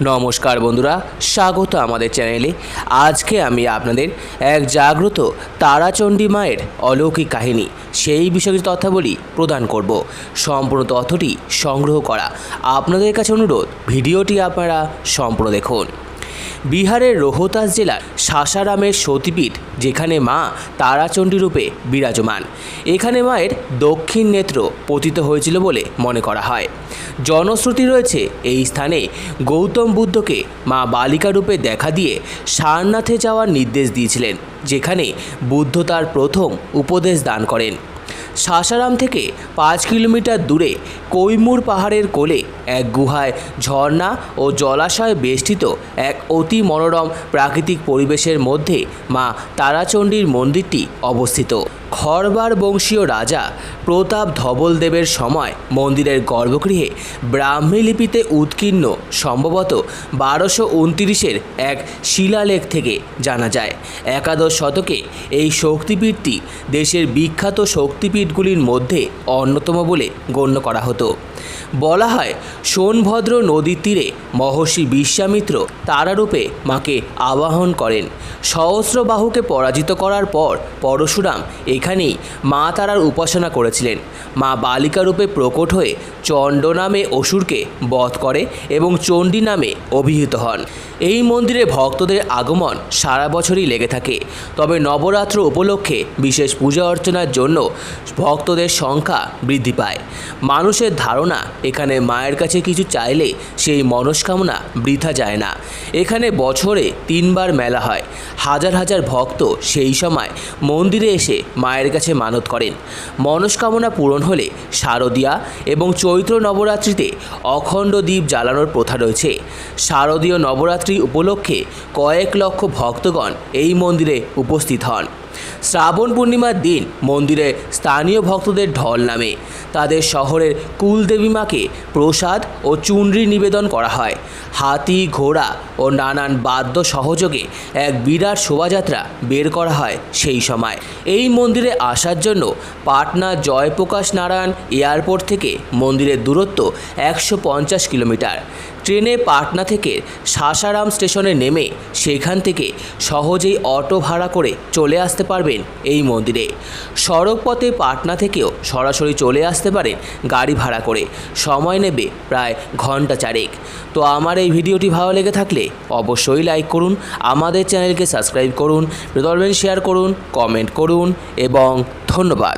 নমস্কার বন্ধুরা, স্বাগত আমাদের চ্যানেলে। আজকে আমি আপনাদের এক জাগ্রত তারাচণ্ডী মায়ের অলৌকিক কাহিনী সেই বিষয়ে তথ্যাবলী প্রদান করব। সম্পূর্ণ তথ্যটি সংগ্রহ করা আপনাদের কাছে অনুরোধ, ভিডিওটি আপনারা সম্পূর্ণ দেখুন। বিহারের রোহতাস জেলার সাসারামের সতীপীঠ, যেখানে মা তারাচণ্ডী রূপে বিরাজমান। এখানে মায়ের দক্ষিণ নেত্র পতিত হয়েছিল বলে মনে করা হয়। জনশ্রুতি রয়েছে এই স্থানে গৌতম বুদ্ধকে মা বালিকা রূপে দেখা দিয়ে সারনাথে যাওয়ার নির্দেশ দিয়েছিলেন, যেখানে বুদ্ধ তার প্রথম উপদেশ দান করেন। সাসারাম থেকে 5 কিলোমিটার দূরে কৈমুর পাহাড়ের কোলে এক গুহায় ঝর্ণা ও জলাশয় বেষ্টিত এক অতি মনোরম প্রাকৃতিক পরিবেশের মধ্যে মা তারাচণ্ডীর মন্দিরটি অবস্থিত। খরবার বংশীয় রাজা প্রতাপ ধবলদেবের সময় মন্দিরের গর্ভগৃহে ব্রাহ্মী লিপিতে উৎকীর্ণ সম্ভবত 1229-এর এক শিলালেখ থেকে জানা যায়। একাদশ শতকে এই শক্তিপীঠটি দেশের বিখ্যাত শক্তিপীঠগুলির মধ্যে অন্যতম বলে গণ্য করা হতো। বলা হয়, সোনভদ্র নদীর তীরে মহর্ষি বিশ্বামিত্র তারারূপে মাকে আবাহন করেন। সহস্রবাহুকে পরাজিত করার পর পরশুরাম এখানেই মা তারার উপাসনা করেছিলেন। মা বালিকা রূপে প্রকট হয়ে চণ্ড নামে অসুরকে বধ করে এবং চণ্ডী নামে অভিহিত হন। এই মন্দিরে ভক্তদের আগমন সারা বছরই লেগে থাকে, তবে নবরাত্র উপলক্ষে বিশেষ পূজা অর্চনার জন্য ভক্তদের সংখ্যা বৃদ্ধি পায়। মানুষের ধারণা, এখানে মায়ের কাছে কিছু চাইলে সেই মনস্কামনা বৃথা যায় না। এখানে বছরে 3 বার মেলা হয়। হাজার হাজার ভক্ত সেই সময় মন্দিরে এসে মায়ের কাছে মানত করেন। মনস্কামনা পূরণ হলে শারদীয়া এবং চৈত্র নবরাত্রিতে অখণ্ড দ্বীপ জ্বালানোর প্রথা রয়েছে। শারদীয় নবরাত্রি উপলক্ষে কয়েক লক্ষ ভক্তগণ এই মন্দিরে উপস্থিত হন। শ্রাবণ পূর্ণিমার দিন মন্দিরে স্থানীয় ভক্তদের ঢল নামে। তাদের শহরের কুলদেবী মাকে প্রসাদ ও চুনরি নিবেদন করা হয়। হাতি, ঘোড়া ও নানান বাদ্য সহযোগে এক বিরাট শোভাযাত্রা বের করা হয় সেই সময়। এই মন্দিরে আসার জন্য পাটনা জয়প্রকাশ নারায়ণ এয়ারপোর্ট থেকে মন্দিরের দূরত্ব 150 কিলোমিটার। ট্রেনে পাটনা থেকে সাসারাম স্টেশনে নেমে সেখান থেকে সহজেই অটো ভাড়া করে চলে আসতে পারবেন এই মন্দিরে। সড়কপথে পাটনা থেকেও সরাসরি চলে আসতে পারেন গাড়ি ভাড়া করে। সময় নেবে প্রায় ঘন্টা 4। তো আমার এই ভিডিওটি ভালো লেগে থাকলে অবশ্যই লাইক করুন, আমাদের চ্যানেলকে সাবস্ক্রাইব করুন, শেয়ার করুন, কমেন্ট করুন এবং ধন্যবাদ।